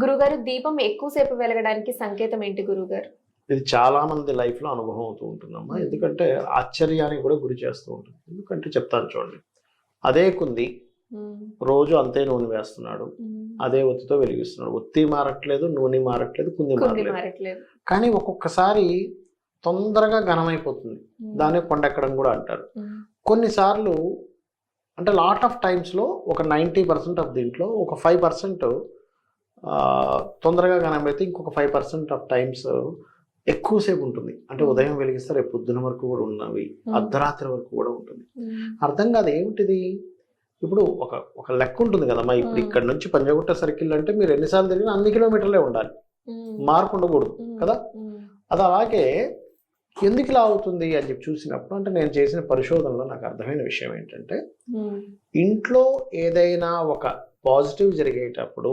గురుగారు, దీపం ఎక్కువసేపు వెలగడానికి సంకేతం ఏంటి గురుగారు? ఇది చాలా మంది లైఫ్లో అనుభవం అవుతూ ఉంటుందమ్మా. ఎందుకంటే ఆశ్చర్యానికి కూడా గురి చేస్తూ ఉంటుంది. ఎందుకంటే చెప్తాను చూడండి. అదే కుంది రోజు అంతే నూనె వేస్తున్నాడు, అదే ఒత్తితో వెలిగిస్తున్నాడు. ఒత్తి మారట్లేదు, నూనె మారట్లేదు, కుంది మారట్లేదు. కానీ ఒక్కొక్కసారి తొందరగా ఘనమైపోతుంది. దాన్ని కొండెక్కడం కూడా అంటారు. కొన్నిసార్లు అంటే లాట్ ఆఫ్ టైమ్స్లో ఒక 90% ఆఫ్ దీంట్లో ఒక 5% తొందరగా ఘనమైతే ఇంకొక 5% ఆఫ్ టైమ్స్ ఎక్కువసేపు ఉంటుంది. అంటే ఉదయం వెలిగిస్తే రేపు పొద్దున వరకు కూడా ఉన్నవి, అర్ధరాత్రి వరకు కూడా ఉంటుంది. అర్థం కాదు ఏమిటిది. ఇప్పుడు ఒక లెక్క ఉంటుంది కదమ్మా. ఇప్పుడు ఇక్కడ నుంచి పంజగుట్ట సర్కిల్ అంటే మీరు ఎన్నిసార్లు తిరిగినా అన్ని కిలోమీటర్లే ఉండాలి, మార్పు ఉండకూడదు కదా. అది అలాగే ఎందుకు ఇలా అవుతుంది అని చెప్పి చూసినప్పుడు, అంటే నేను చేసిన పరిశోధనలో నాకు అర్థమైన విషయం ఏంటంటే, ఇంట్లో ఏదైనా ఒక పాజిటివ్ జరిగేటప్పుడు